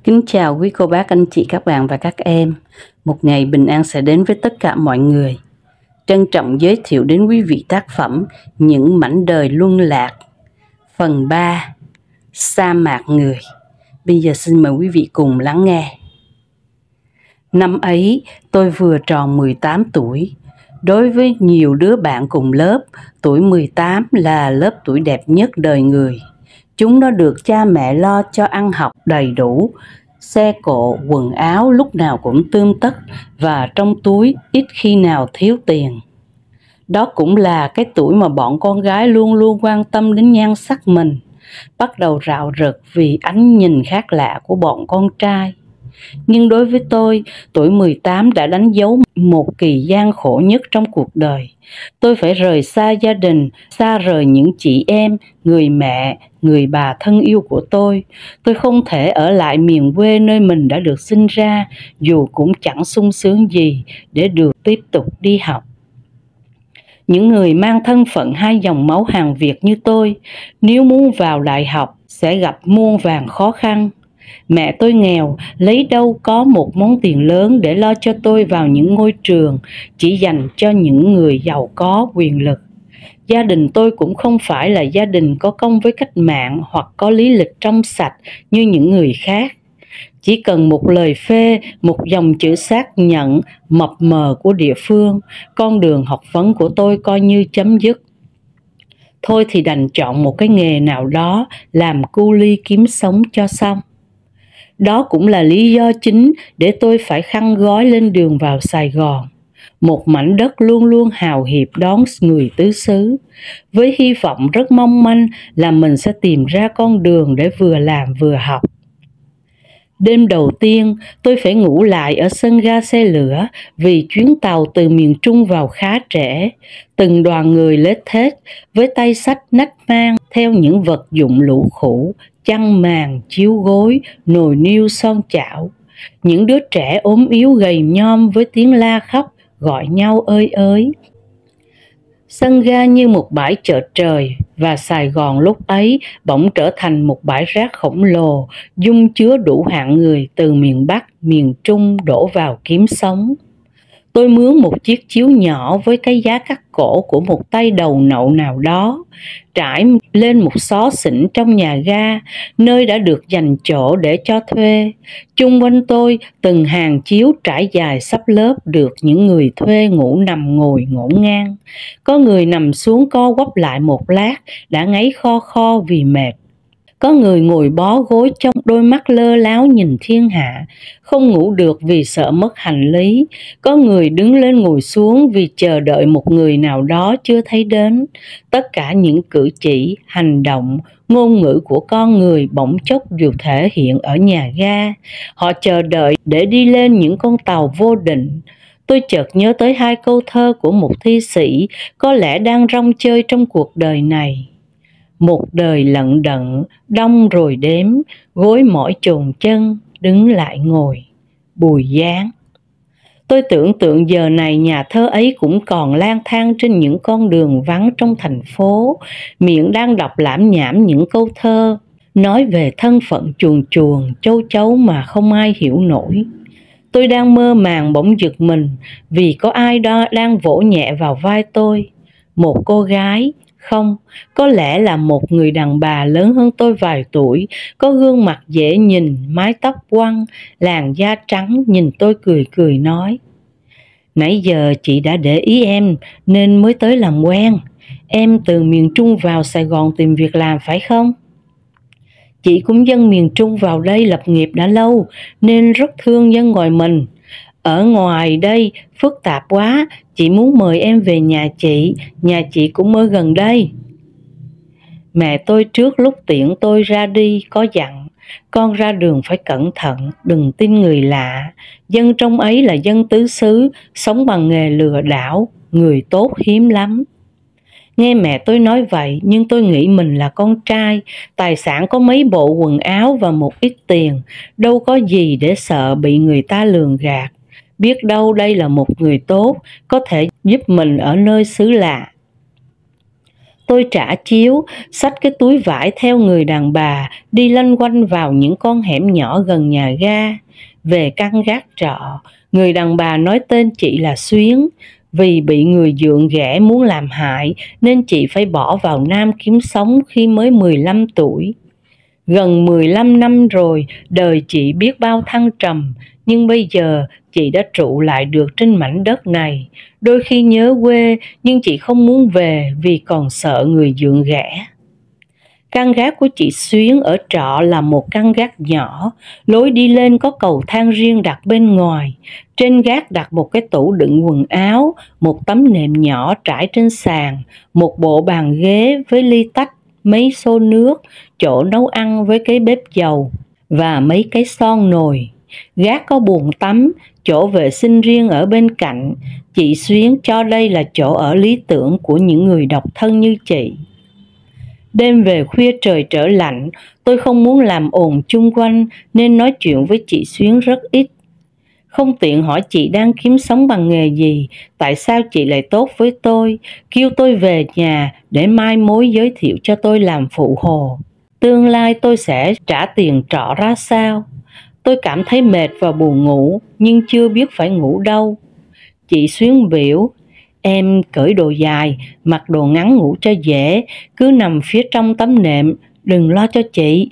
Kính chào quý cô bác, anh chị, các bạn và các em. Một ngày bình an sẽ đến với tất cả mọi người. Trân trọng giới thiệu đến quý vị tác phẩm Những mảnh đời luân lạc, phần 3, Sa mạc người. Bây giờ xin mời quý vị cùng lắng nghe. Năm ấy tôi vừa tròn 18 tuổi. Đối với nhiều đứa bạn cùng lớp, tuổi 18 là lớp tuổi đẹp nhất đời người. Chúng nó được cha mẹ lo cho ăn học đầy đủ, xe cộ, quần áo lúc nào cũng tươm tất và trong túi ít khi nào thiếu tiền. Đó cũng là cái tuổi mà bọn con gái luôn luôn quan tâm đến nhan sắc mình, bắt đầu rạo rực vì ánh nhìn khác lạ của bọn con trai. Nhưng đối với tôi, tuổi 18 đã đánh dấu một kỳ gian khổ nhất trong cuộc đời. Tôi phải rời xa gia đình, xa rời những chị em, người mẹ, người bà thân yêu của tôi. Tôi không thể ở lại miền quê nơi mình đã được sinh ra, dù cũng chẳng sung sướng gì để được tiếp tục đi học. Những người mang thân phận hai dòng máu Hàn Việt như tôi, nếu muốn vào đại học sẽ gặp muôn vàn khó khăn. Mẹ tôi nghèo, lấy đâu có một món tiền lớn để lo cho tôi vào những ngôi trường chỉ dành cho những người giàu có quyền lực. Gia đình tôi cũng không phải là gia đình có công với cách mạng hoặc có lý lịch trong sạch như những người khác. Chỉ cần một lời phê, một dòng chữ xác nhận mập mờ của địa phương, con đường học vấn của tôi coi như chấm dứt. Thôi thì đành chọn một cái nghề nào đó làm cu ly kiếm sống cho xong. Đó cũng là lý do chính để tôi phải khăn gói lên đường vào Sài Gòn, một mảnh đất luôn luôn hào hiệp đón người tứ xứ, với hy vọng rất mong manh là mình sẽ tìm ra con đường để vừa làm vừa học. Đêm đầu tiên, tôi phải ngủ lại ở sân ga xe lửa vì chuyến tàu từ miền Trung vào khá trễ. Từng đoàn người lết thết với tay xách nách mang theo những vật dụng lũ khủ, chăn màn, chiếu gối, nồi niêu son chảo. Những đứa trẻ ốm yếu gầy nhom với tiếng la khóc gọi nhau ơi ới. Sân ga như một bãi chợ trời và Sài Gòn lúc ấy bỗng trở thành một bãi rác khổng lồ, dung chứa đủ hạng người từ miền Bắc, miền Trung đổ vào kiếm sống. Tôi mướn một chiếc chiếu nhỏ với cái giá cắt cổ của một tay đầu nậu nào đó, trải lên một xó xỉnh trong nhà ga, nơi đã được dành chỗ để cho thuê. Chung quanh tôi, từng hàng chiếu trải dài sắp lớp được những người thuê ngủ nằm ngồi ngổn ngang. Có người nằm xuống co quắp lại một lát, đã ngáy kho kho vì mệt. Có người ngồi bó gối trong đôi mắt lơ láo nhìn thiên hạ, không ngủ được vì sợ mất hành lý. Có người đứng lên ngồi xuống vì chờ đợi một người nào đó chưa thấy đến. Tất cả những cử chỉ, hành động, ngôn ngữ của con người bỗng chốc đều thể hiện ở nhà ga. Họ chờ đợi để đi lên những con tàu vô định. Tôi chợt nhớ tới hai câu thơ của một thi sĩ có lẽ đang rong chơi trong cuộc đời này. Một đời lận đận, đông rồi đếm, gối mỏi chồn chân, đứng lại ngồi. Bùi Giáng. Tôi tưởng tượng giờ này nhà thơ ấy cũng còn lang thang trên những con đường vắng trong thành phố, miệng đang đọc lảm nhảm những câu thơ, nói về thân phận chuồn chuồn, châu chấu mà không ai hiểu nổi. Tôi đang mơ màng bỗng giật mình vì có ai đó đang vỗ nhẹ vào vai tôi. Một cô gái, không, có lẽ là một người đàn bà lớn hơn tôi vài tuổi, có gương mặt dễ nhìn, mái tóc quăn, làn da trắng, nhìn tôi cười cười nói: "Nãy giờ chị đã để ý em nên mới tới làm quen. Em từ miền Trung vào Sài Gòn tìm việc làm phải không?" "Chị cũng dân miền Trung vào đây lập nghiệp đã lâu nên rất thương dân ngoài mình. Ở ngoài đây phức tạp quá, chị muốn mời em về nhà chị cũng ở gần đây." Mẹ tôi trước lúc tiễn tôi ra đi có dặn: "Con ra đường phải cẩn thận, đừng tin người lạ. Dân trong ấy là dân tứ xứ, sống bằng nghề lừa đảo, người tốt hiếm lắm." Nghe mẹ tôi nói vậy nhưng tôi nghĩ mình là con trai, tài sản có mấy bộ quần áo và một ít tiền, đâu có gì để sợ bị người ta lường gạt. Biết đâu đây là một người tốt, có thể giúp mình ở nơi xứ lạ. Tôi trả chiếu, xách cái túi vải theo người đàn bà, đi lanh quanh vào những con hẻm nhỏ gần nhà ga. Về căn gác trọ, người đàn bà nói tên chị là Xuyến. Vì bị người dượng ghẻ muốn làm hại nên chị phải bỏ vào Nam kiếm sống khi mới 15 tuổi. Gần 15 năm rồi, đời chị biết bao thăng trầm, nhưng bây giờ chị đã trụ lại được trên mảnh đất này. Đôi khi nhớ quê, nhưng chị không muốn về vì còn sợ người dượng ghẻ. Căn gác của chị Xuyến ở trọ là một căn gác nhỏ, lối đi lên có cầu thang riêng đặt bên ngoài. Trên gác đặt một cái tủ đựng quần áo, một tấm nệm nhỏ trải trên sàn, một bộ bàn ghế với ly tách, mấy xô nước, chỗ nấu ăn với cái bếp dầu và mấy cái son nồi. Gác có bồn tắm, chỗ vệ sinh riêng ở bên cạnh. Chị Xuyến cho đây là chỗ ở lý tưởng của những người độc thân như chị. Đêm về khuya trời trở lạnh, tôi không muốn làm ồn chung quanh nên nói chuyện với chị Xuyến rất ít. Không tiện hỏi chị đang kiếm sống bằng nghề gì, tại sao chị lại tốt với tôi, kêu tôi về nhà để mai mối giới thiệu cho tôi làm phụ hồ. Tương lai tôi sẽ trả tiền trọ ra sao. Tôi cảm thấy mệt và buồn ngủ, nhưng chưa biết phải ngủ đâu. Chị Xuyến biểu, em cởi đồ dài, mặc đồ ngắn ngủ cho dễ, cứ nằm phía trong tấm nệm, đừng lo cho chị.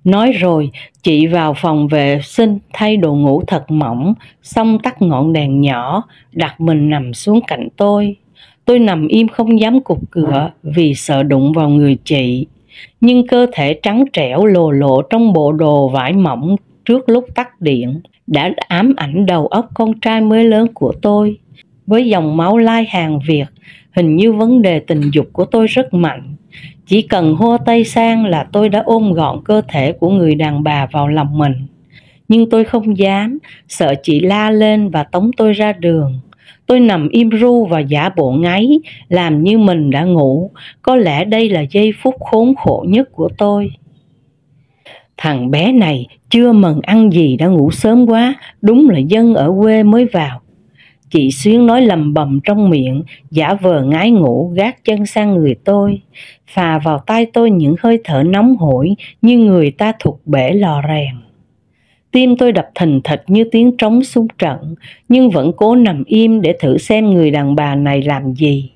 Nói rồi, chị vào phòng vệ sinh thay đồ ngủ thật mỏng, xong tắt ngọn đèn nhỏ, đặt mình nằm xuống cạnh tôi. Tôi nằm im không dám cục cửa vì sợ đụng vào người chị. Nhưng cơ thể trắng trẻo lồ lộ trong bộ đồ vải mỏng trước lúc tắt điện đã ám ảnh đầu óc con trai mới lớn của tôi. Với dòng máu lai hàng Việt, hình như vấn đề tình dục của tôi rất mạnh. Chỉ cần hô tay sang là tôi đã ôm gọn cơ thể của người đàn bà vào lòng mình. Nhưng tôi không dám, sợ chị la lên và tống tôi ra đường. Tôi nằm im ru và giả bộ ngáy, làm như mình đã ngủ. Có lẽ đây là giây phút khốn khổ nhất của tôi. Thằng bé này chưa mần ăn gì đã ngủ sớm quá, đúng là dân ở quê mới vào. Chị Xuyến nói lầm bầm trong miệng, giả vờ ngái ngủ, gác chân sang người tôi. Phà vào tay tôi những hơi thở nóng hổi như người ta thụt bể lò rèn. Tim tôi đập thình thịch như tiếng trống xung trận, nhưng vẫn cố nằm im để thử xem người đàn bà này làm gì.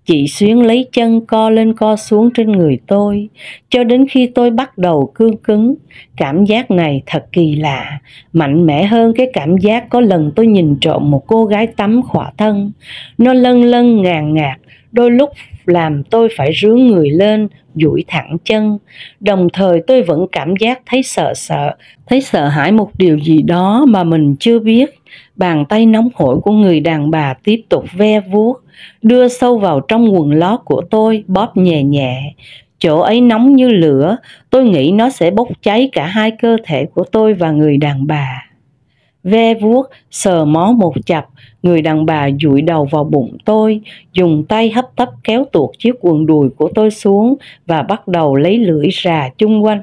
Chị Xuyến lấy chân co lên co xuống trên người tôi, cho đến khi tôi bắt đầu cương cứng. Cảm giác này thật kỳ lạ, mạnh mẽ hơn cái cảm giác có lần tôi nhìn trộm một cô gái tắm khỏa thân. Nó lân lân ngàn ngạt, đôi lúc làm tôi phải rướn người lên, duỗi thẳng chân. Đồng thời tôi vẫn cảm giác thấy sợ hãi một điều gì đó mà mình chưa biết. Bàn tay nóng hổi của người đàn bà tiếp tục ve vuốt, đưa sâu vào trong quần lót của tôi, bóp nhẹ nhẹ. Chỗ ấy nóng như lửa, tôi nghĩ nó sẽ bốc cháy cả hai cơ thể của tôi và người đàn bà. Ve vuốt, sờ mó một chập, người đàn bà dụi đầu vào bụng tôi, dùng tay hấp tấp kéo tuột chiếc quần đùi của tôi xuống và bắt đầu lấy lưỡi rà chung quanh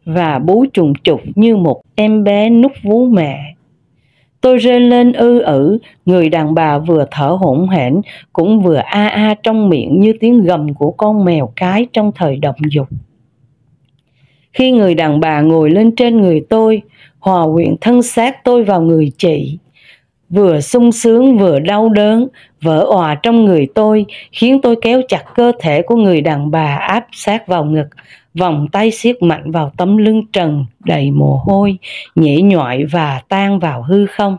và bú trùng trục như một em bé nút vú mẹ. Tôi rên lên ư ử, người đàn bà vừa thở hổn hển cũng vừa a a trong miệng như tiếng gầm của con mèo cái trong thời động dục. Khi người đàn bà ngồi lên trên người tôi, hòa quyện thân xác tôi vào người chị, vừa sung sướng vừa đau đớn vỡ òa trong người tôi, khiến tôi kéo chặt cơ thể của người đàn bà áp sát vào ngực, vòng tay siết mạnh vào tấm lưng trần đầy mồ hôi, nhễ nhọa và tan vào hư không.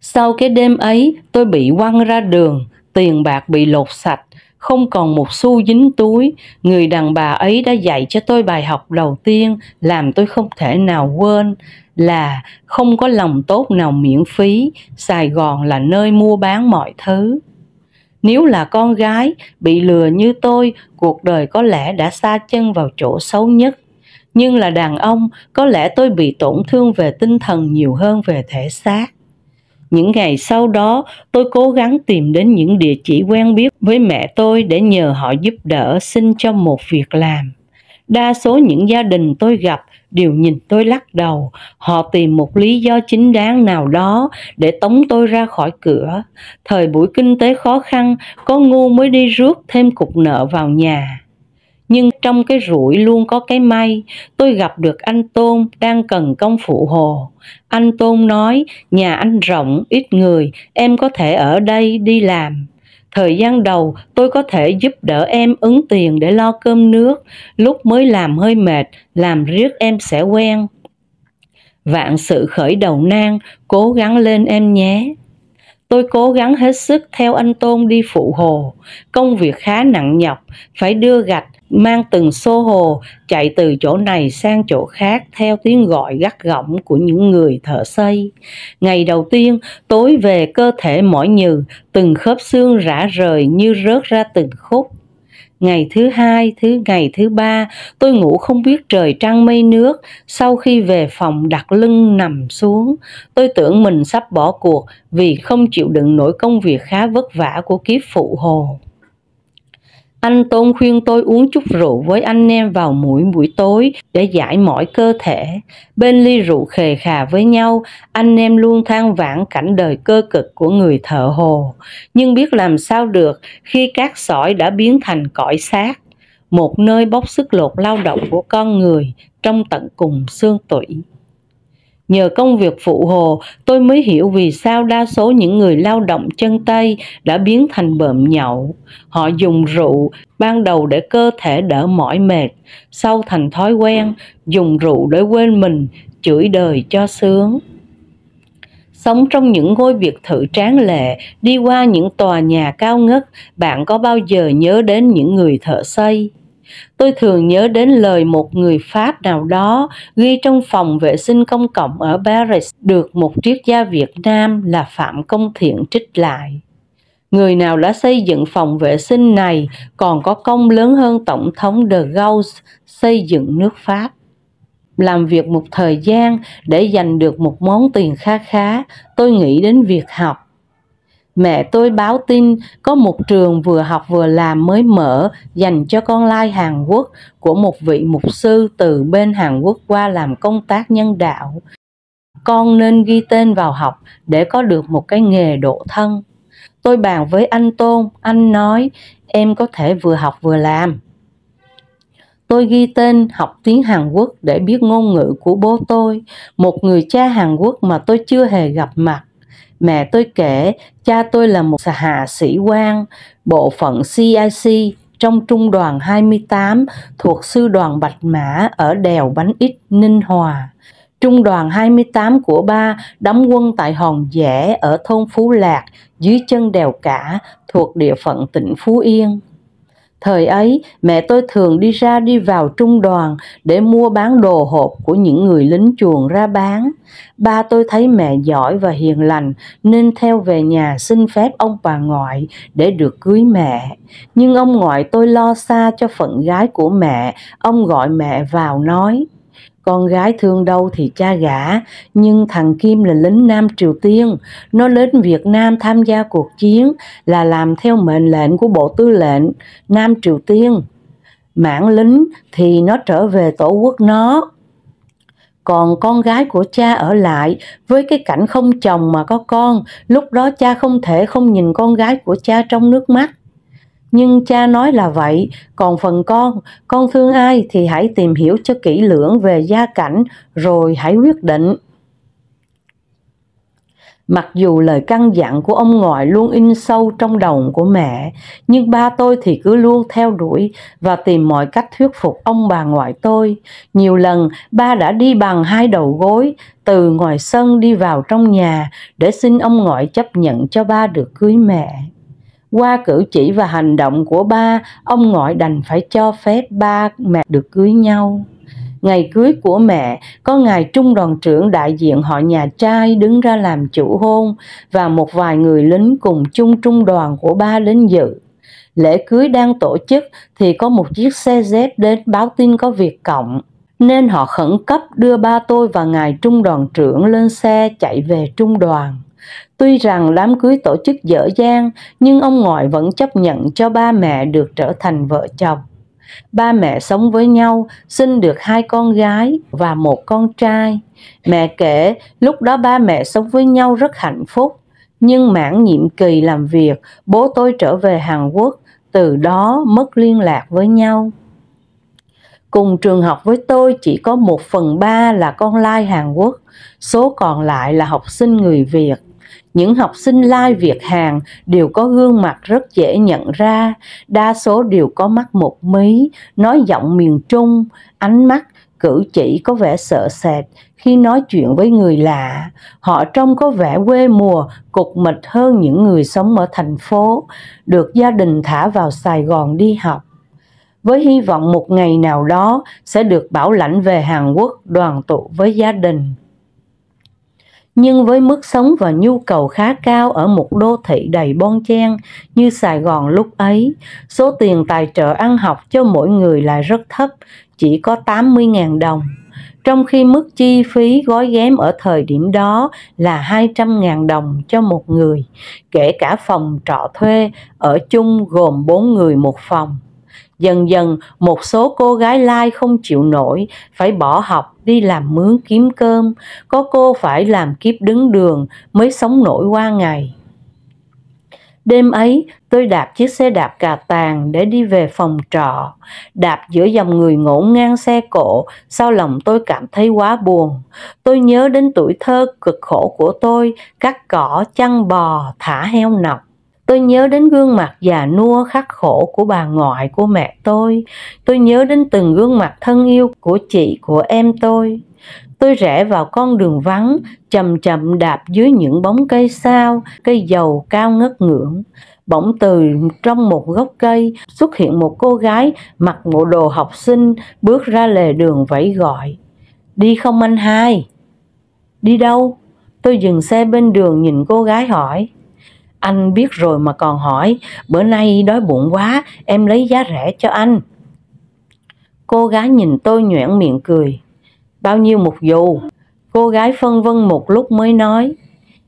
Sau cái đêm ấy, tôi bị quăng ra đường, tiền bạc bị lột sạch, không còn một xu dính túi. Người đàn bà ấy đã dạy cho tôi bài học đầu tiên làm tôi không thể nào quên là không có lòng tốt nào miễn phí, Sài Gòn là nơi mua bán mọi thứ. Nếu là con gái bị lừa như tôi, cuộc đời có lẽ đã sa chân vào chỗ xấu nhất. Nhưng là đàn ông, có lẽ tôi bị tổn thương về tinh thần nhiều hơn về thể xác. Những ngày sau đó, tôi cố gắng tìm đến những địa chỉ quen biết với mẹ tôi để nhờ họ giúp đỡ xin cho một việc làm. Đa số những gia đình tôi gặp đều nhìn tôi lắc đầu. Họ tìm một lý do chính đáng nào đó để tống tôi ra khỏi cửa. Thời buổi kinh tế khó khăn, có ngu mới đi rước thêm cục nợ vào nhà. Nhưng trong cái rủi luôn có cái may, tôi gặp được anh Tôn đang cần công phụ hồ. Anh Tôn nói, nhà anh rộng, ít người, em có thể ở đây đi làm. Thời gian đầu tôi có thể giúp đỡ em ứng tiền để lo cơm nước, lúc mới làm hơi mệt, làm riết em sẽ quen. Vạn sự khởi đầu nan, cố gắng lên em nhé. Tôi cố gắng hết sức theo anh Tôn đi phụ hồ. Công việc khá nặng nhọc, phải đưa gạch, mang từng xô hồ, chạy từ chỗ này sang chỗ khác theo tiếng gọi gắt gỏng của những người thợ xây. Ngày đầu tiên, tối về cơ thể mỏi nhừ, từng khớp xương rã rời như rớt ra từng khúc. Ngày thứ hai, ngày thứ ba, tôi ngủ không biết trời trăng mây nước. Sau khi về phòng đặt lưng nằm xuống, tôi tưởng mình sắp bỏ cuộc vì không chịu đựng nổi công việc khá vất vả của kiếp phụ hồ. Anh Tôn khuyên tôi uống chút rượu với anh em vào buổi tối để giải mỏi cơ thể. Bên ly rượu khề khà với nhau, anh em luôn than vãn cảnh đời cơ cực của người thợ hồ. Nhưng biết làm sao được khi cát sỏi đã biến thành cõi xác, một nơi bóc sức lột lao động của con người trong tận cùng xương tủy. Nhờ công việc phụ hồ, tôi mới hiểu vì sao đa số những người lao động chân Tây đã biến thành bợm nhậu. Họ dùng rượu ban đầu để cơ thể đỡ mỏi mệt, sau thành thói quen, dùng rượu để quên mình, chửi đời cho sướng. Sống trong những ngôi biệt thự tráng lệ, đi qua những tòa nhà cao ngất, bạn có bao giờ nhớ đến những người thợ xây? Tôi thường nhớ đến lời một người Pháp nào đó ghi trong phòng vệ sinh công cộng ở Paris, được một triết gia Việt Nam là Phạm Công Thiện trích lại. Người nào đã xây dựng phòng vệ sinh này còn có công lớn hơn Tổng thống de Gaulle xây dựng nước Pháp. Làm việc một thời gian để giành được một món tiền kha khá, tôi nghĩ đến việc học. Mẹ tôi báo tin có một trường vừa học vừa làm mới mở dành cho con lai Hàn Quốc của một vị mục sư từ bên Hàn Quốc qua làm công tác nhân đạo. Con nên ghi tên vào học để có được một cái nghề độ thân. Tôi bàn với anh Tôn, anh nói em có thể vừa học vừa làm. Tôi ghi tên học tiếng Hàn Quốc để biết ngôn ngữ của bố tôi, một người cha Hàn Quốc mà tôi chưa hề gặp mặt. Mẹ tôi kể cha tôi là một hạ sĩ quan bộ phận CIC trong trung đoàn 28 thuộc sư đoàn Bạch Mã ở đèo Bánh Ít, Ninh Hòa. Trung đoàn 28 của ba đóng quân tại Hòn Dẻ ở thôn Phú Lạc dưới chân đèo Cả thuộc địa phận tỉnh Phú Yên. Thời ấy, mẹ tôi thường đi ra đi vào trung đoàn để mua bán đồ hộp của những người lính chuồn ra bán. Ba tôi thấy mẹ giỏi và hiền lành nên theo về nhà xin phép ông bà ngoại để được cưới mẹ. Nhưng ông ngoại tôi lo xa cho phận gái của mẹ, ông gọi mẹ vào nói: con gái thương đâu thì cha gả, nhưng thằng Kim là lính Nam Triều Tiên, nó đến Việt Nam tham gia cuộc chiến là làm theo mệnh lệnh của Bộ Tư lệnh Nam Triều Tiên. Mãn lính thì nó trở về tổ quốc nó. Còn con gái của cha ở lại, với cái cảnh không chồng mà có con, lúc đó cha không thể không nhìn con gái của cha trong nước mắt. Nhưng cha nói là vậy, còn phần con thương ai thì hãy tìm hiểu cho kỹ lưỡng về gia cảnh rồi hãy quyết định. Mặc dù lời căn dặn của ông ngoại luôn in sâu trong đầu của mẹ, nhưng ba tôi thì cứ luôn theo đuổi và tìm mọi cách thuyết phục ông bà ngoại tôi. Nhiều lần ba đã đi bằng hai đầu gối từ ngoài sân đi vào trong nhà để xin ông ngoại chấp nhận cho ba được cưới mẹ. Qua cử chỉ và hành động của ba, ông ngoại đành phải cho phép ba mẹ được cưới nhau. Ngày cưới của mẹ, có ngài trung đoàn trưởng đại diện họ nhà trai đứng ra làm chủ hôn và một vài người lính cùng chung trung đoàn của ba đến dự. Lễ cưới đang tổ chức thì có một chiếc xe Z đến báo tin có việc cộng, nên họ khẩn cấp đưa ba tôi và ngài trung đoàn trưởng lên xe chạy về trung đoàn. Tuy rằng đám cưới tổ chức dở dang, nhưng ông ngoại vẫn chấp nhận cho ba mẹ được trở thành vợ chồng. Ba mẹ sống với nhau, sinh được 2 con gái và 1 con trai. Mẹ kể lúc đó ba mẹ sống với nhau rất hạnh phúc. Nhưng mãn nhiệm kỳ làm việc, bố tôi trở về Hàn Quốc, từ đó mất liên lạc với nhau. Cùng trường học với tôi chỉ có 1/3 là con lai Hàn Quốc, số còn lại là học sinh người Việt. Những học sinh lai Việt Hàn đều có gương mặt rất dễ nhận ra, đa số đều có mắt một mí, nói giọng miền Trung, ánh mắt, cử chỉ có vẻ sợ sệt khi nói chuyện với người lạ. Họ trông có vẻ quê mùa, cục mịch hơn những người sống ở thành phố, được gia đình thả vào Sài Gòn đi học, với hy vọng một ngày nào đó sẽ được bảo lãnh về Hàn Quốc đoàn tụ với gia đình. Nhưng với mức sống và nhu cầu khá cao ở một đô thị đầy bon chen như Sài Gòn lúc ấy, số tiền tài trợ ăn học cho mỗi người lại rất thấp, chỉ có 80.000 đồng. Trong khi mức chi phí gói ghém ở thời điểm đó là 200.000 đồng cho một người, kể cả phòng trọ thuê ở chung gồm 4 người một phòng. Dần dần, một số cô gái lai không chịu nổi, phải bỏ học đi làm mướn kiếm cơm. Có cô phải làm kiếp đứng đường mới sống nổi qua ngày. Đêm ấy, tôi đạp chiếc xe đạp cà tàng để đi về phòng trọ. Đạp giữa dòng người ngổn ngang xe cộ, sau lòng tôi cảm thấy quá buồn. Tôi nhớ đến tuổi thơ cực khổ của tôi, cắt cỏ, chăn bò, thả heo nọc. Tôi nhớ đến gương mặt già nua khắc khổ của bà ngoại của mẹ tôi. Tôi nhớ đến từng gương mặt thân yêu của chị, của em tôi. Tôi rẽ vào con đường vắng, chậm chậm đạp dưới những bóng cây sao, cây dầu cao ngất ngưỡng. Bỗng từ trong một gốc cây xuất hiện một cô gái mặc bộ đồ học sinh, bước ra lề đường vẫy gọi. Đi không anh hai? Đi đâu? Tôi dừng xe bên đường nhìn cô gái hỏi. Anh biết rồi mà còn hỏi, bữa nay đói bụng quá, em lấy giá rẻ cho anh. Cô gái nhìn tôi nhoẻn miệng cười. Bao nhiêu một dù? Cô gái phân vân một lúc mới nói.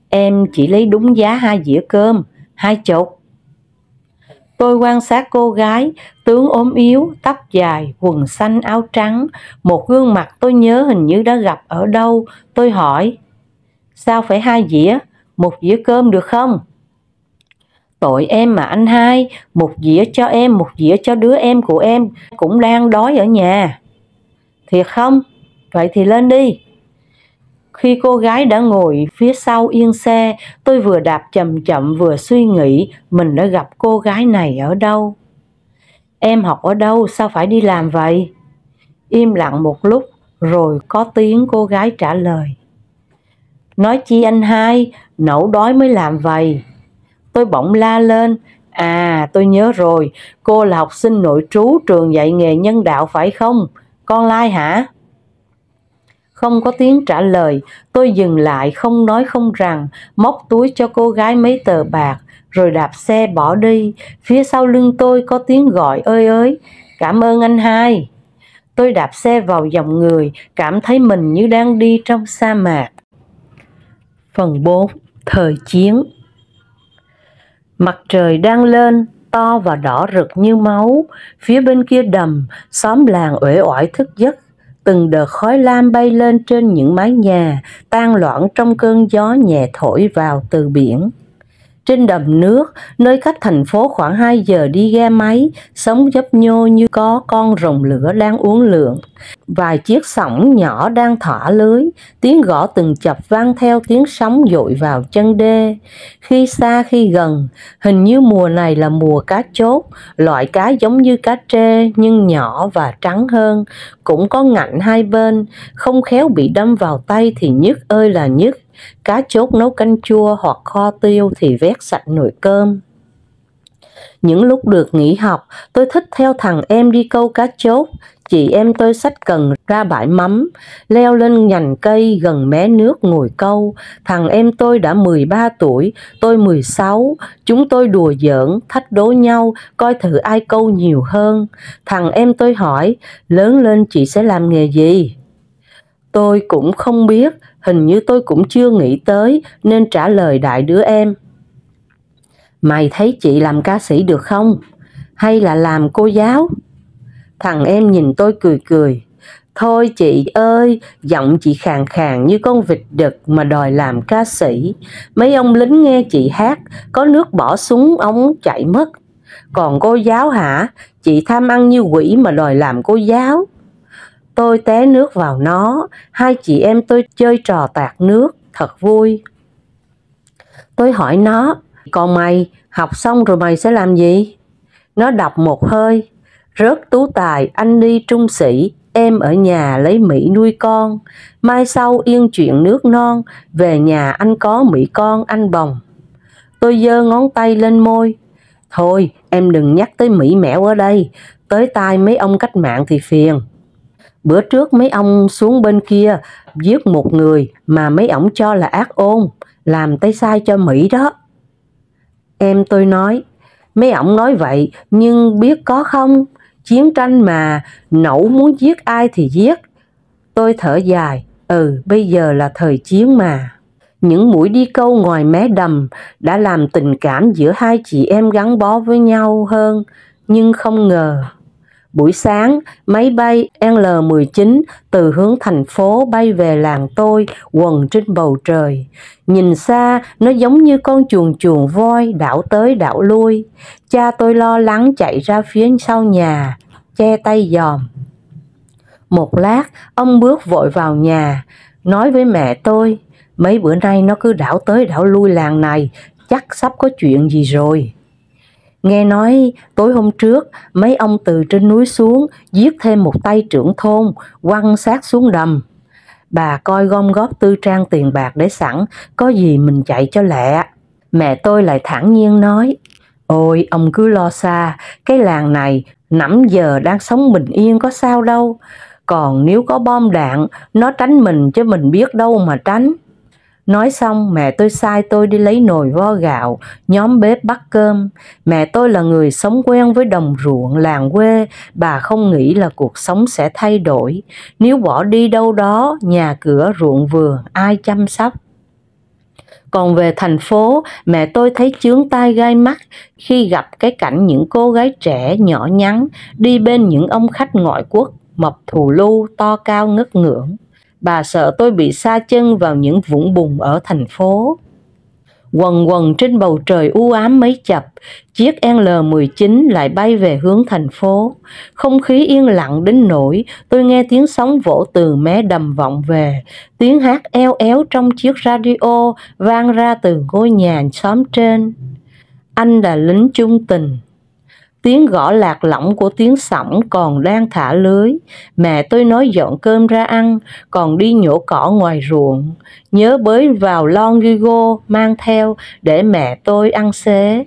Em chỉ lấy đúng giá 2 dĩa cơm, 20. Tôi quan sát cô gái, tướng ốm yếu, tóc dài, quần xanh áo trắng, một gương mặt tôi nhớ hình như đã gặp ở đâu. Tôi hỏi, sao phải 2 dĩa, 1 dĩa cơm được không? Tội em mà anh hai, 1 dĩa cho em, 1 dĩa cho đứa em của em, cũng đang đói ở nhà. Thiệt không? Vậy thì lên đi. Khi cô gái đã ngồi phía sau yên xe, tôi vừa đạp chậm chậm vừa suy nghĩ mình đã gặp cô gái này ở đâu. Em học ở đâu, sao phải đi làm vậy? Im lặng một lúc, rồi có tiếng cô gái trả lời. Nói chi anh hai, nẫu đói mới làm vậy. Tôi bỗng la lên. À, tôi nhớ rồi, cô là học sinh nội trú trường dạy nghề nhân đạo phải không? Con lai hả? Không có tiếng trả lời, tôi dừng lại không nói không rằng, móc túi cho cô gái mấy tờ bạc, rồi đạp xe bỏ đi. Phía sau lưng tôi có tiếng gọi ơi ới, cảm ơn anh hai. Tôi đạp xe vào dòng người, cảm thấy mình như đang đi trong sa mạc. Phần 4. Thời chiến. Mặt trời đang lên, to và đỏ rực như máu. Phía bên kia đầm, xóm làng uể oải thức giấc. Từng đợt khói lam bay lên trên những mái nhà, tan loãng trong cơn gió nhẹ thổi vào từ biển. Trên đầm nước, nơi cách thành phố khoảng 2 giờ đi ghe máy, sóng nhấp nhô như có con rồng lửa đang uốn lượn. Vài chiếc sổng nhỏ đang thả lưới, tiếng gõ từng chập vang theo tiếng sóng dội vào chân đê. Khi xa khi gần, hình như mùa này là mùa cá chốt, loại cá giống như cá trê nhưng nhỏ và trắng hơn, cũng có ngạnh hai bên, không khéo bị đâm vào tay thì nhức ơi là nhức. Cá chốt nấu canh chua hoặc kho tiêu thì vét sạch nồi cơm. Những lúc được nghỉ học, tôi thích theo thằng em đi câu cá chốt. Chị em tôi xách cần ra bãi mắm, leo lên nhành cây gần mé nước ngồi câu. Thằng em tôi đã 13 tuổi, tôi 16. Chúng tôi đùa giỡn, thách đố nhau, coi thử ai câu nhiều hơn. Thằng em tôi hỏi, lớn lên chị sẽ làm nghề gì? Tôi cũng không biết, hình như tôi cũng chưa nghĩ tới nên trả lời đại đứa em. Mày thấy chị làm ca sĩ được không? Hay là làm cô giáo? Thằng em nhìn tôi cười cười. Thôi chị ơi, giọng chị khàn khàn như con vịt đực mà đòi làm ca sĩ. Mấy ông lính nghe chị hát, có nước bỏ súng ống chạy mất. Còn cô giáo hả? Chị tham ăn như quỷ mà đòi làm cô giáo. Tôi té nước vào nó, hai chị em tôi chơi trò tạt nước, thật vui. Tôi hỏi nó, còn mày, học xong rồi mày sẽ làm gì? Nó đọc một hơi, rớt tú tài, anh đi trung sĩ, em ở nhà lấy Mỹ nuôi con. Mai sau yên chuyện nước non, về nhà anh có Mỹ con anh bồng. Tôi giơ ngón tay lên môi. Thôi, em đừng nhắc tới Mỹ mẻo ở đây, tới tai mấy ông cách mạng thì phiền. Bữa trước mấy ông xuống bên kia giết một người mà mấy ổng cho là ác ôn, làm tay sai cho Mỹ đó. Em tôi nói, mấy ổng nói vậy nhưng biết có không, chiến tranh mà, nẩu muốn giết ai thì giết. Tôi thở dài, bây giờ là thời chiến mà. Những mũi đi câu ngoài mé đầm đã làm tình cảm giữa hai chị em gắn bó với nhau hơn, nhưng không ngờ. Buổi sáng, máy bay L-19 từ hướng thành phố bay về làng tôi quần trên bầu trời. Nhìn xa, nó giống như con chuồn chuồn voi đảo tới đảo lui. Cha tôi lo lắng chạy ra phía sau nhà, che tay dòm. Một lát, ông bước vội vào nhà, nói với mẹ tôi, mấy bữa nay nó cứ đảo tới đảo lui làng này, chắc sắp có chuyện gì rồi. Nghe nói tối hôm trước mấy ông từ trên núi xuống giết thêm một tay trưởng thôn, quăng xác xuống đầm. Bà coi gom góp tư trang tiền bạc để sẵn, có gì mình chạy cho lẹ. Mẹ tôi lại thản nhiên nói, ôi ông cứ lo xa, cái làng này nãy giờ đang sống bình yên có sao đâu. Còn nếu có bom đạn, nó tránh mình chứ mình biết đâu mà tránh. Nói xong mẹ tôi sai tôi đi lấy nồi vo gạo, nhóm bếp bắt cơm. Mẹ tôi là người sống quen với đồng ruộng làng quê, bà không nghĩ là cuộc sống sẽ thay đổi. Nếu bỏ đi đâu đó, nhà cửa ruộng vườn, ai chăm sóc? Còn về thành phố, mẹ tôi thấy chướng tai gai mắt khi gặp cái cảnh những cô gái trẻ nhỏ nhắn đi bên những ông khách ngoại quốc, mập thù lu, to cao ngất ngưỡng. Bà sợ tôi bị sa chân vào những vũng bùn ở thành phố. Quần quần trên bầu trời u ám mấy chập, chiếc L-19 lại bay về hướng thành phố. Không khí yên lặng đến nỗi tôi nghe tiếng sóng vỗ từ mé đầm vọng về. Tiếng hát eo éo trong chiếc radio vang ra từ ngôi nhà xóm trên. Anh là lính chung tình. Tiếng gõ lạc lõng của tiếng sổng còn đang thả lưới. Mẹ tôi nói dọn cơm ra ăn, còn đi nhổ cỏ ngoài ruộng. Nhớ bới vào lon Gigo mang theo để mẹ tôi ăn xế.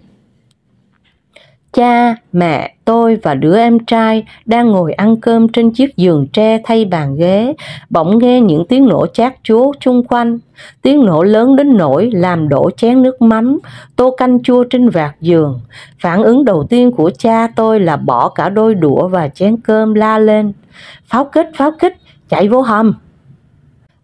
Cha, mẹ, tôi và đứa em trai đang ngồi ăn cơm trên chiếc giường tre thay bàn ghế, bỗng nghe những tiếng nổ chát chúa chung quanh. Tiếng nổ lớn đến nỗi làm đổ chén nước mắm, tô canh chua trên vạt giường. Phản ứng đầu tiên của cha tôi là bỏ cả đôi đũa và chén cơm la lên. Pháo kích, chạy vô hầm.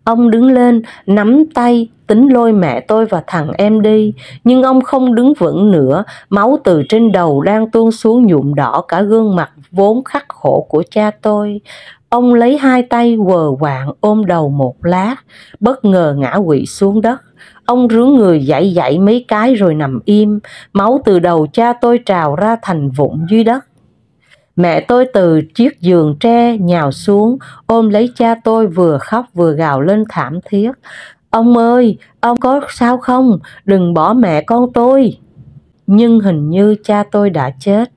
Ông đứng lên, nắm tay, tính lôi mẹ tôi và thằng em đi, nhưng ông không đứng vững nữa, máu từ trên đầu đang tuôn xuống nhuộm đỏ cả gương mặt vốn khắc khổ của cha tôi. Ông lấy hai tay quờ quạng ôm đầu một lát, bất ngờ ngã quỵ xuống đất. Ông rướn người dãy mấy cái rồi nằm im, máu từ đầu cha tôi trào ra thành vụn dưới đất. Mẹ tôi từ chiếc giường tre nhào xuống, ôm lấy cha tôi vừa khóc vừa gào lên thảm thiết. Ông ơi, ông có sao không? Đừng bỏ mẹ con tôi. Nhưng hình như cha tôi đã chết.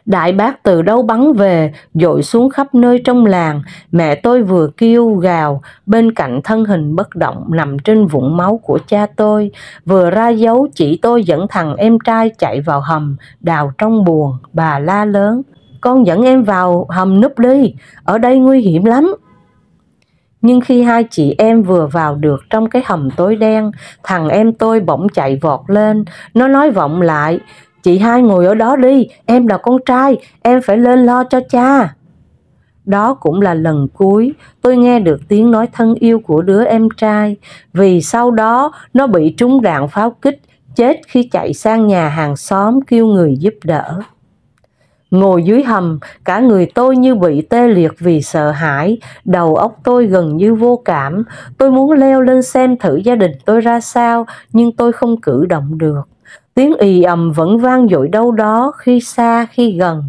Đại bác từ đâu bắn về, dội xuống khắp nơi trong làng. Mẹ tôi vừa kêu gào, bên cạnh thân hình bất động nằm trên vũng máu của cha tôi, vừa ra dấu chỉ tôi dẫn thằng em trai chạy vào hầm, đào trong buồng. Bà la lớn, con dẫn em vào hầm núp đi, ở đây nguy hiểm lắm. Nhưng khi hai chị em vừa vào được trong cái hầm tối đen, thằng em tôi bỗng chạy vọt lên, nó nói vọng lại, chị hai ngồi ở đó đi, em là con trai, em phải lên lo cho cha. Đó cũng là lần cuối tôi nghe được tiếng nói thân yêu của đứa em trai, vì sau đó nó bị trúng đạn pháo kích, chết khi chạy sang nhà hàng xóm kêu người giúp đỡ. Ngồi dưới hầm, cả người tôi như bị tê liệt vì sợ hãi, đầu óc tôi gần như vô cảm. Tôi muốn leo lên xem thử gia đình tôi ra sao, nhưng tôi không cử động được. Tiếng ì ầm vẫn vang dội đâu đó, khi xa khi gần,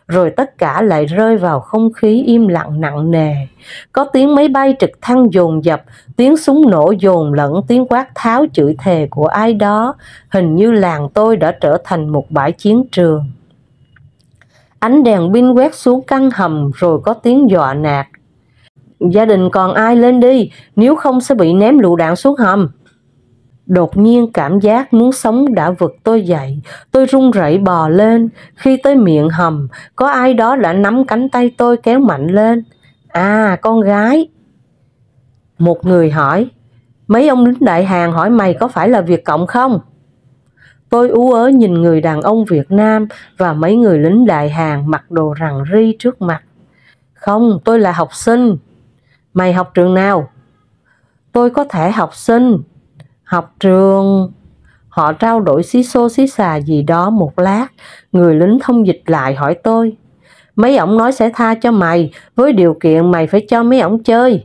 rồi tất cả lại rơi vào không khí im lặng nặng nề. Có tiếng máy bay trực thăng dồn dập, tiếng súng nổ dồn lẫn tiếng quát tháo chửi thề của ai đó. Hình như làng tôi đã trở thành một bãi chiến trường. Ánh đèn pin quét xuống căn hầm, rồi có tiếng dọa nạt: gia đình còn ai lên đi, nếu không sẽ bị ném lựu đạn xuống hầm. Đột nhiên cảm giác muốn sống đã vực tôi dậy. Tôi run rẩy bò lên. Khi tới miệng hầm, có ai đó đã nắm cánh tay tôi kéo mạnh lên. À, con gái. Một người hỏi: mấy ông lính đại Hàn hỏi mày có phải là Việt Cộng không? Tôi ú ớ nhìn người đàn ông Việt Nam và mấy người lính đại Hàn mặc đồ rằn ri trước mặt. Không, tôi là học sinh. Mày học trường nào? Tôi có thể học sinh. Học trường... Họ trao đổi xí xô xí xà gì đó một lát. Người lính thông dịch lại hỏi tôi: mấy ổng nói sẽ tha cho mày, với điều kiện mày phải cho mấy ổng chơi.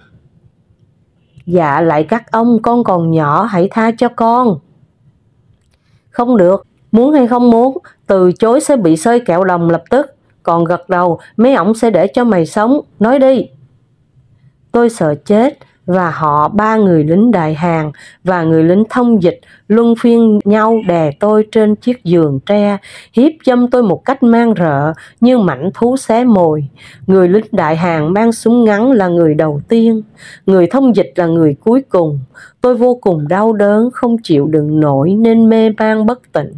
Dạ lại các ông, con còn nhỏ, hãy tha cho con. Không được, muốn hay không muốn, từ chối sẽ bị xơi kẹo đồng lập tức. Còn gật đầu, mấy ổng sẽ để cho mày sống. Nói đi. Tôi sợ chết, và họ, ba người lính đại Hàn và người lính thông dịch, luân phiên nhau đè tôi trên chiếc giường tre, hiếp dâm tôi một cách man rợ như mảnh thú xé mồi. Người lính đại Hàn mang súng ngắn là người đầu tiên, người thông dịch là người cuối cùng. Tôi vô cùng đau đớn, không chịu đựng nổi nên mê man bất tỉnh.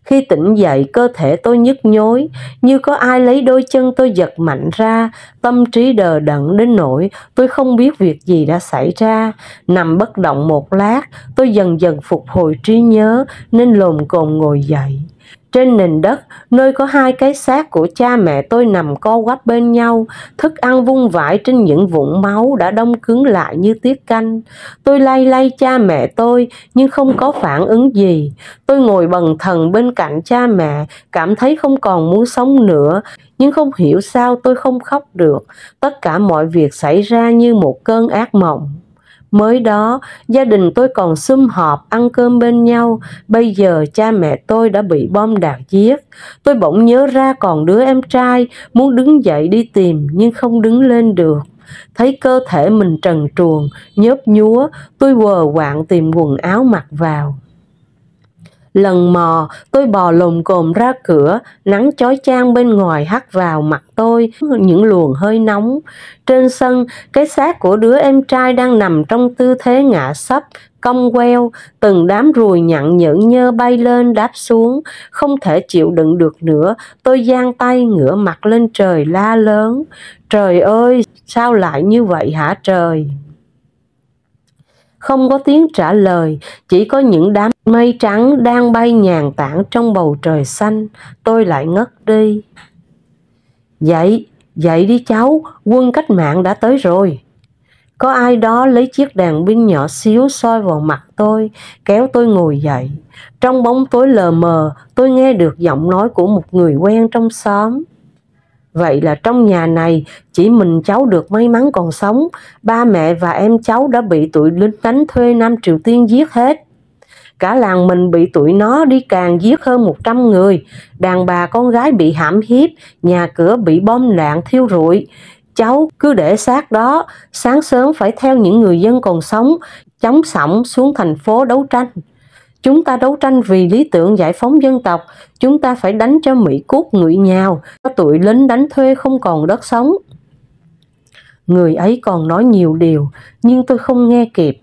Khi tỉnh dậy, cơ thể tôi nhức nhối, như có ai lấy đôi chân tôi giật mạnh ra. Tâm trí đờ đẫn đến nỗi tôi không biết việc gì đã xảy ra. Nằm bất động một lát, tôi dần dần phục hồi trí nhớ nên lồm cồm ngồi dậy. Trên nền đất, nơi có hai cái xác của cha mẹ tôi nằm co quắp bên nhau, thức ăn vung vãi trên những vũng máu đã đông cứng lại như tiết canh. Tôi lay lay cha mẹ tôi nhưng không có phản ứng gì. Tôi ngồi bần thần bên cạnh cha mẹ, cảm thấy không còn muốn sống nữa, nhưng không hiểu sao tôi không khóc được. Tất cả mọi việc xảy ra như một cơn ác mộng. Mới đó, gia đình tôi còn sum họp ăn cơm bên nhau, bây giờ cha mẹ tôi đã bị bom đạn giết. Tôi bỗng nhớ ra còn đứa em trai, muốn đứng dậy đi tìm nhưng không đứng lên được. Thấy cơ thể mình trần truồng, nhớp nhúa, tôi quờ quạng tìm quần áo mặc vào. Lần mò, tôi bò lồm cồm ra cửa, nắng chói chang bên ngoài hắt vào mặt tôi những luồng hơi nóng. Trên sân, cái xác của đứa em trai đang nằm trong tư thế ngã sấp, cong queo, từng đám ruồi nhặn nhởn nhơ bay lên đáp xuống. Không thể chịu đựng được nữa, tôi giang tay ngửa mặt lên trời la lớn: trời ơi, sao lại như vậy hả trời? Không có tiếng trả lời, chỉ có những đám mây trắng đang bay nhàn tản trong bầu trời xanh. Tôi lại ngất đi. Dậy, dậy đi cháu, quân cách mạng đã tới rồi. Có ai đó lấy chiếc đèn pin nhỏ xíu soi vào mặt tôi, kéo tôi ngồi dậy. Trong bóng tối lờ mờ, tôi nghe được giọng nói của một người quen trong xóm. Vậy là trong nhà này chỉ mình cháu được may mắn còn sống. Ba mẹ và em cháu đã bị tụi lính đánh thuê Nam Triều Tiên giết hết. Cả làng mình bị tụi nó đi càn giết hơn 100 người. Đàn bà con gái bị hãm hiếp, nhà cửa bị bom đạn thiêu rụi. Cháu cứ để xác đó, sáng sớm phải theo những người dân còn sống, chống sổng xuống thành phố đấu tranh. Chúng ta đấu tranh vì lý tưởng giải phóng dân tộc, chúng ta phải đánh cho Mỹ cút ngụy nhào, có tụi lính đánh thuê không còn đất sống. Người ấy còn nói nhiều điều, nhưng tôi không nghe kịp.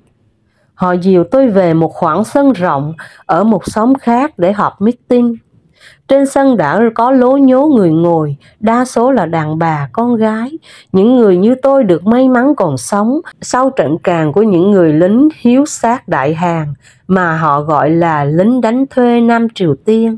Họ dìu tôi về một khoảng sân rộng ở một xóm khác để họp meeting. Trên sân đã có lố nhố người ngồi, đa số là đàn bà, con gái. Những người như tôi được may mắn còn sống sau trận càn của những người lính hiếu sát đại Hàn mà họ gọi là lính đánh thuê Nam Triều Tiên.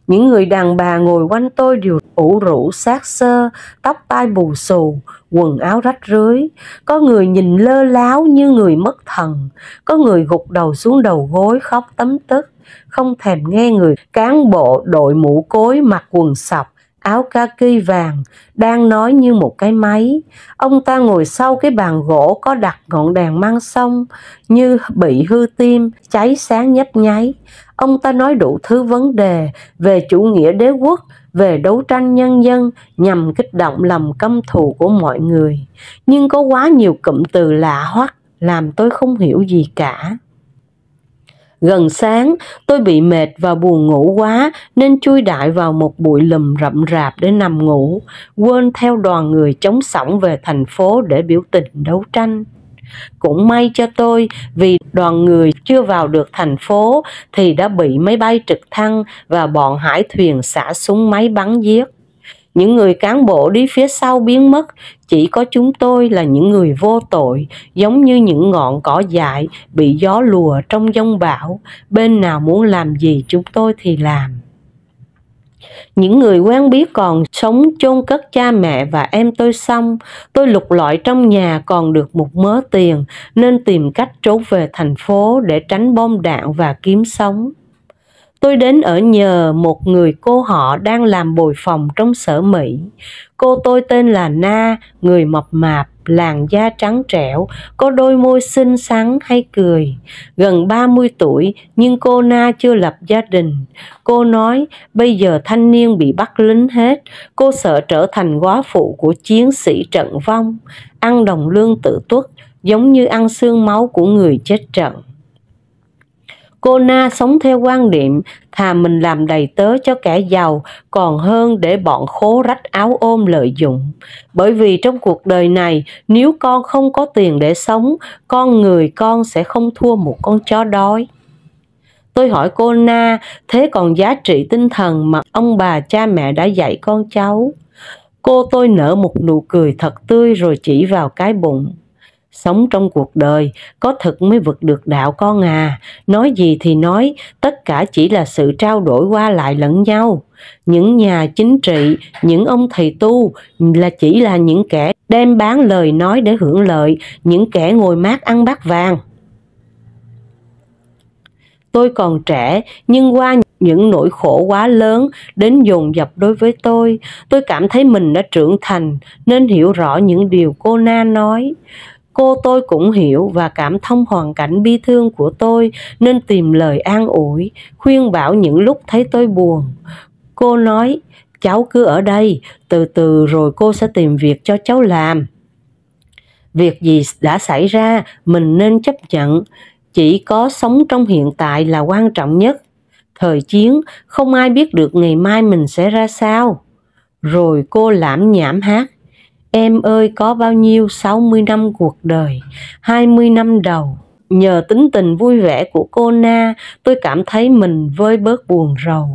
Những người đàn bà ngồi quanh tôi đều ủ rũ xác xơ, tóc tai bù xù, quần áo rách rưới. Có người nhìn lơ láo như người mất thần, có người gục đầu xuống đầu gối khóc tấm tức, không thèm nghe người cán bộ đội mũ cối mặc quần sọc, áo kaki vàng đang nói như một cái máy. Ông ta ngồi sau cái bàn gỗ có đặt ngọn đèn măng sông như bị hư tim, cháy sáng nhấp nháy. Ông ta nói đủ thứ vấn đề về chủ nghĩa đế quốc, về đấu tranh nhân dân nhằm kích động lòng căm thù của mọi người. Nhưng có quá nhiều cụm từ lạ hoắc làm tôi không hiểu gì cả. Gần sáng, tôi bị mệt và buồn ngủ quá nên chui đại vào một bụi lùm rậm rạp để nằm ngủ, quên theo đoàn người chống sổng về thành phố để biểu tình đấu tranh. Cũng may cho tôi vì đoàn người chưa vào được thành phố thì đã bị máy bay trực thăng và bọn hải thuyền xả súng máy bắn giết. Những người cán bộ đi phía sau biến mất, chỉ có chúng tôi là những người vô tội, giống như những ngọn cỏ dại bị gió lùa trong giông bão, bên nào muốn làm gì chúng tôi thì làm. Những người quen biết còn sống chôn cất cha mẹ và em tôi xong, tôi lục lọi trong nhà còn được một mớ tiền nên tìm cách trốn về thành phố để tránh bom đạn và kiếm sống. Tôi đến ở nhờ một người cô họ đang làm bồi phòng trong Sở Mỹ. Cô tôi tên là Na, người mập mạp, làn da trắng trẻo, có đôi môi xinh xắn hay cười. Gần 30 tuổi nhưng cô Na chưa lập gia đình. Cô nói bây giờ thanh niên bị bắt lính hết, cô sợ trở thành góa phụ của chiến sĩ trận vong, ăn đồng lương tự tuất giống như ăn xương máu của người chết trận. Cô Na sống theo quan niệm thà mình làm đầy tớ cho kẻ giàu còn hơn để bọn khố rách áo ôm lợi dụng. Bởi vì trong cuộc đời này nếu con không có tiền để sống, con người con sẽ không thua một con chó đói. Tôi hỏi cô Na, thế còn giá trị tinh thần mà ông bà cha mẹ đã dạy con cháu? Cô tôi nở một nụ cười thật tươi rồi chỉ vào cái bụng. Sống trong cuộc đời, có thực mới vực được đạo con à. Nói gì thì nói, tất cả chỉ là sự trao đổi qua lại lẫn nhau. Những nhà chính trị, những ông thầy tu chỉ là những kẻ đem bán lời nói để hưởng lợi, những kẻ ngồi mát ăn bát vàng. Tôi còn trẻ, nhưng qua những nỗi khổ quá lớn đến dồn dập đối với tôi cảm thấy mình đã trưởng thành nên hiểu rõ những điều cô Na nói. Cô tôi cũng hiểu và cảm thông hoàn cảnh bi thương của tôi nên tìm lời an ủi, khuyên bảo những lúc thấy tôi buồn. Cô nói, cháu cứ ở đây, từ từ rồi cô sẽ tìm việc cho cháu làm. Việc gì đã xảy ra, mình nên chấp nhận. Chỉ có sống trong hiện tại là quan trọng nhất. Thời chiến, không ai biết được ngày mai mình sẽ ra sao. Rồi cô lảm nhảm hát. Em ơi có bao nhiêu 60 năm cuộc đời, 20 năm đầu. Nhờ tính tình vui vẻ của cô Na, tôi cảm thấy mình vơi bớt buồn rầu.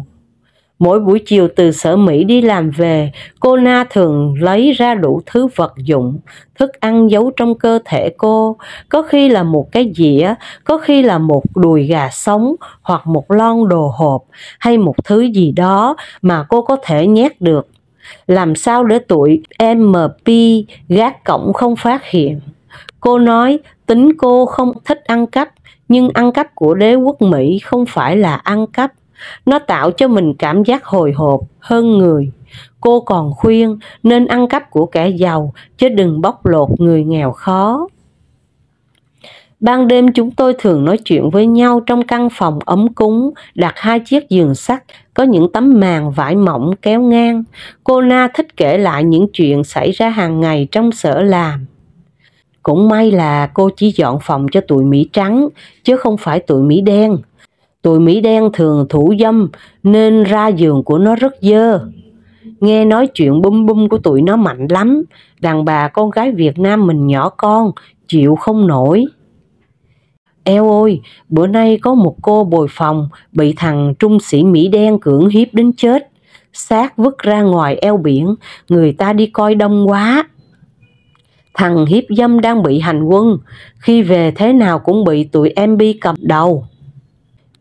Mỗi buổi chiều từ Sở Mỹ đi làm về, cô Na thường lấy ra đủ thứ vật dụng, thức ăn giấu trong cơ thể cô. Có khi là một cái dĩa, có khi là một đùi gà sống hoặc một lon đồ hộp hay một thứ gì đó mà cô có thể nhét được. Làm sao để tụi MP gác cổng không phát hiện? Cô nói tính cô không thích ăn cắp, nhưng ăn cắp của đế quốc Mỹ không phải là ăn cắp. Nó tạo cho mình cảm giác hồi hộp hơn người. Cô còn khuyên nên ăn cắp của kẻ giàu chứ đừng bóc lột người nghèo khó. Ban đêm chúng tôi thường nói chuyện với nhau trong căn phòng ấm cúng, đặt 2 chiếc giường sắt, có những tấm màn vải mỏng kéo ngang. Cô Na thích kể lại những chuyện xảy ra hàng ngày trong sở làm. Cũng may là cô chỉ dọn phòng cho tụi Mỹ trắng, chứ không phải tụi Mỹ đen. Tụi Mỹ đen thường thủ dâm nên ra giường của nó rất dơ. Nghe nói chuyện bum bum của tụi nó mạnh lắm. Đàn bà con gái Việt Nam mình nhỏ con, chịu không nổi. Eo ơi, bữa nay có một cô bồi phòng bị thằng trung sĩ Mỹ đen cưỡng hiếp đến chết. Xác vứt ra ngoài eo biển, người ta đi coi đông quá. Thằng hiếp dâm đang bị hành quân, khi về thế nào cũng bị tụi MB cầm đầu.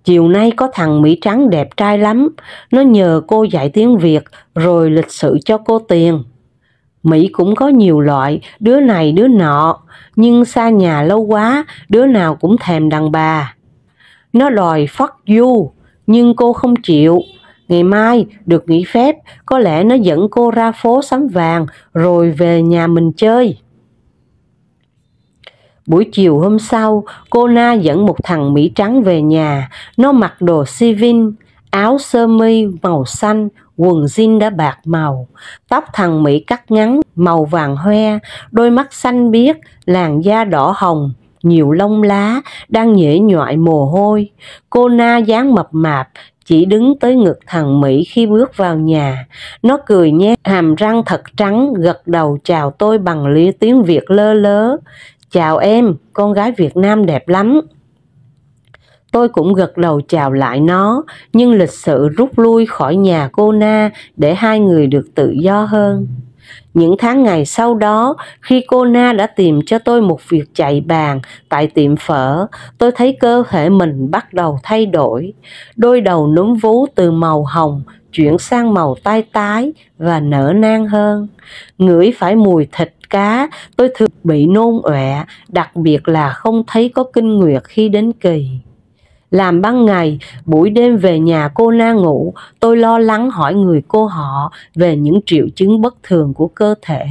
Chiều nay có thằng Mỹ trắng đẹp trai lắm, nó nhờ cô dạy tiếng Việt rồi lịch sự cho cô tiền. Mỹ cũng có nhiều loại, đứa này đứa nọ, nhưng xa nhà lâu quá, đứa nào cũng thèm đàn bà. Nó đòi fuck you, nhưng cô không chịu. Ngày mai được nghỉ phép, có lẽ nó dẫn cô ra phố sắm vàng rồi về nhà mình chơi. Buổi chiều hôm sau, cô Na dẫn một thằng Mỹ trắng về nhà. Nó mặc đồ civil, áo sơ mi màu xanh, quần jean đã bạc màu. Tóc thằng Mỹ cắt ngắn, màu vàng hoe, đôi mắt xanh biếc, làn da đỏ hồng, nhiều lông lá, đang nhễ nhọa mồ hôi. Cô Na dáng mập mạp, chỉ đứng tới ngực thằng Mỹ khi bước vào nhà. Nó cười nhét hàm răng thật trắng, gật đầu chào tôi bằng tiếng Việt lơ lớ. Chào em, con gái Việt Nam đẹp lắm. Tôi cũng gật đầu chào lại nó, nhưng lịch sự rút lui khỏi nhà cô Na để hai người được tự do hơn. Những tháng ngày sau đó, khi cô Na đã tìm cho tôi một việc chạy bàn tại tiệm phở, tôi thấy cơ thể mình bắt đầu thay đổi. Đôi đầu núm vú từ màu hồng chuyển sang màu tái tái và nở nang hơn. Ngửi phải mùi thịt cá, tôi thường bị nôn ọe, đặc biệt là không thấy có kinh nguyệt khi đến kỳ. Làm ban ngày, buổi đêm về nhà cô Na ngủ, tôi lo lắng hỏi người cô họ về những triệu chứng bất thường của cơ thể.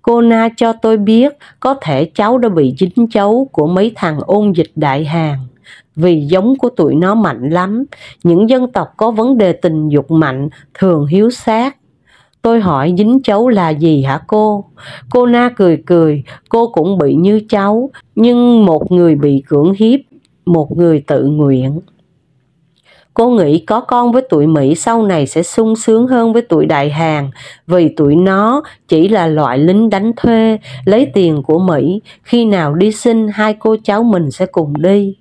Cô Na cho tôi biết có thể cháu đã bị dính chấu của mấy thằng ôn dịch Đại Hàn. Vì giống của tụi nó mạnh lắm, những dân tộc có vấn đề tình dục mạnh thường hiếu sát. Tôi hỏi dính chấu là gì hả cô? Cô Na cười cười, cô cũng bị như cháu, nhưng một người bị cưỡng hiếp, một người tự nguyện. Cô nghĩ có con với tụi Mỹ sau này sẽ sung sướng hơn với tụi Đại Hàn, vì tụi nó chỉ là loại lính đánh thuê, lấy tiền của Mỹ, khi nào đi sinh hai cô cháu mình sẽ cùng đi.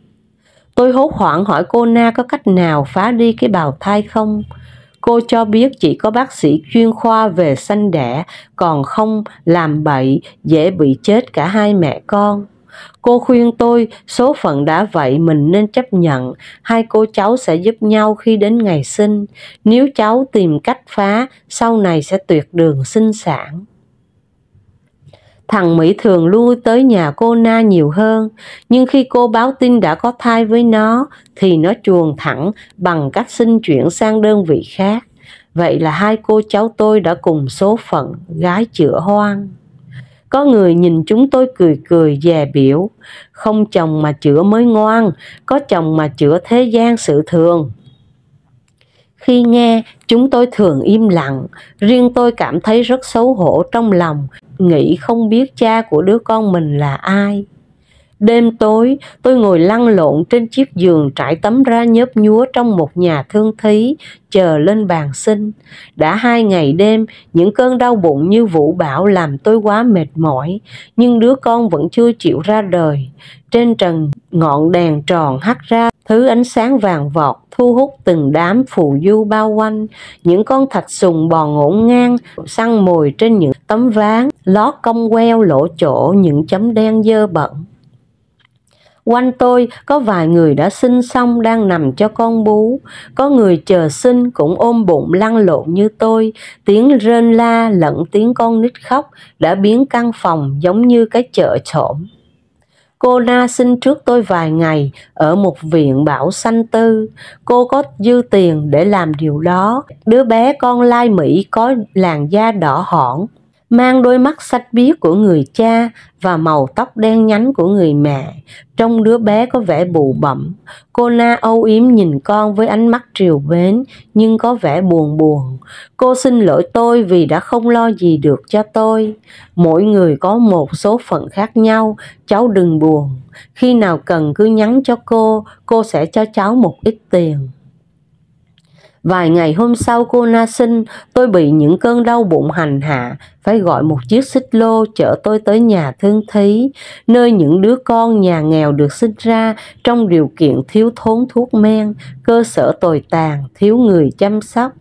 Tôi hốt hoảng hỏi cô Na có cách nào phá đi cái bào thai không? Cô cho biết chỉ có bác sĩ chuyên khoa về sanh đẻ, còn không làm bậy dễ bị chết cả hai mẹ con. Cô khuyên tôi số phận đã vậy mình nên chấp nhận, hai cô cháu sẽ giúp nhau khi đến ngày sinh. Nếu cháu tìm cách phá, sau này sẽ tuyệt đường sinh sản. Thằng Mỹ thường lui tới nhà cô Na nhiều hơn, nhưng khi cô báo tin đã có thai với nó, thì nó chuồn thẳng bằng cách xin chuyển sang đơn vị khác. Vậy là hai cô cháu tôi đã cùng số phận, gái chữa hoang. Có người nhìn chúng tôi cười cười dè biểu, không chồng mà chữa mới ngoan, có chồng mà chữa thế gian sự thường. Khi nghe, chúng tôi thường im lặng, riêng tôi cảm thấy rất xấu hổ trong lòng, nghĩ không biết cha của đứa con mình là ai. Đêm tối, tôi ngồi lăn lộn trên chiếc giường trải tấm ra nhớp nhúa trong một nhà thương thí, chờ lên bàn sinh. Đã 2 ngày đêm, những cơn đau bụng như vũ bão làm tôi quá mệt mỏi, nhưng đứa con vẫn chưa chịu ra đời. Trên trần ngọn đèn tròn hắt ra thứ ánh sáng vàng vọt, thu hút từng đám phù du bao quanh. Những con thạch sùng bò ngổn ngang, săn mồi trên những tấm ván, lót cong queo lỗ chỗ những chấm đen dơ bẩn. Quanh tôi có vài người đã sinh xong đang nằm cho con bú, có người chờ sinh cũng ôm bụng lăn lộn như tôi, tiếng rên la lẫn tiếng con nít khóc đã biến căn phòng giống như cái chợ xổm. Cô Na sinh trước tôi vài ngày ở một viện bảo sanh tư, cô có dư tiền để làm điều đó. Đứa bé con lai Mỹ có làn da đỏ hỏn, mang đôi mắt xanh biếc của người cha và màu tóc đen nhánh của người mẹ. Trông đứa bé có vẻ bụ bặm. Cô Na âu yếm nhìn con với ánh mắt trìu mến nhưng có vẻ buồn buồn. Cô xin lỗi tôi vì đã không lo gì được cho tôi. Mỗi người có một số phận khác nhau, cháu đừng buồn. Khi nào cần cứ nhắn cho cô sẽ cho cháu một ít tiền. Vài ngày hôm sau cô Na sinh, tôi bị những cơn đau bụng hành hạ, phải gọi một chiếc xích lô chở tôi tới nhà thương thí, nơi những đứa con nhà nghèo được sinh ra trong điều kiện thiếu thốn thuốc men, cơ sở tồi tàn, thiếu người chăm sóc.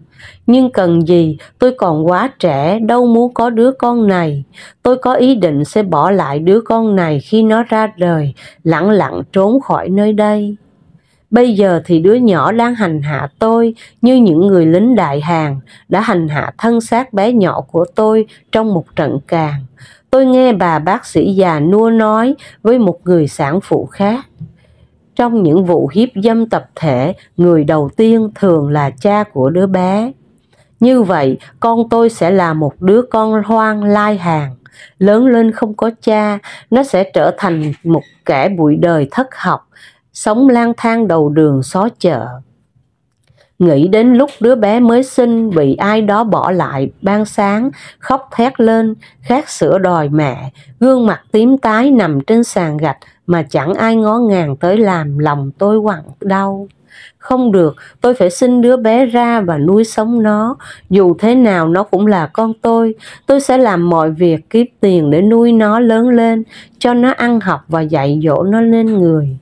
Nhưng cần gì, tôi còn quá trẻ, đâu muốn có đứa con này. Tôi có ý định sẽ bỏ lại đứa con này khi nó ra đời, lẳng lặng trốn khỏi nơi đây. Bây giờ thì đứa nhỏ đang hành hạ tôi như những người lính đại Hàn đã hành hạ thân xác bé nhỏ của tôi trong một trận càn. Tôi nghe bà bác sĩ già nua nói với một người sản phụ khác. Trong những vụ hiếp dâm tập thể, người đầu tiên thường là cha của đứa bé. Như vậy, con tôi sẽ là một đứa con hoang lai hàng. Lớn lên không có cha, nó sẽ trở thành một kẻ bụi đời thất học, sống lang thang đầu đường xó chợ. Nghĩ đến lúc đứa bé mới sinh bị ai đó bỏ lại ban sáng, khóc thét lên, khát sữa đòi mẹ, gương mặt tím tái nằm trên sàn gạch mà chẳng ai ngó ngàng tới làm lòng tôi quặn đau. Không được, tôi phải sinh đứa bé ra và nuôi sống nó. Dù thế nào nó cũng là con tôi sẽ làm mọi việc kiếm tiền để nuôi nó lớn lên, cho nó ăn học và dạy dỗ nó nên người.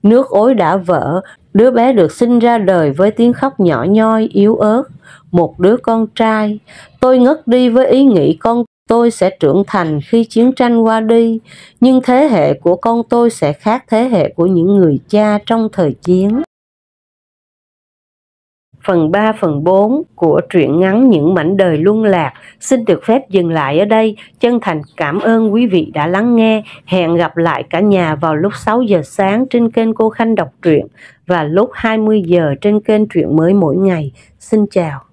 Nước ối đã vỡ, đứa bé được sinh ra đời với tiếng khóc nhỏ nhoi yếu ớt, một đứa con trai. Tôi ngất đi với ý nghĩ con tôi sẽ trưởng thành khi chiến tranh qua đi, nhưng thế hệ của con tôi sẽ khác thế hệ của những người cha trong thời chiến. Phần 3 phần 4 của truyện ngắn Những mảnh đời luân lạc xin được phép dừng lại ở đây. Chân thành cảm ơn quý vị đã lắng nghe. Hẹn gặp lại cả nhà vào lúc 6 giờ sáng trên kênh Cô Khanh đọc truyện và lúc 20 giờ trên kênh Truyện Mới Mỗi Ngày. Xin chào.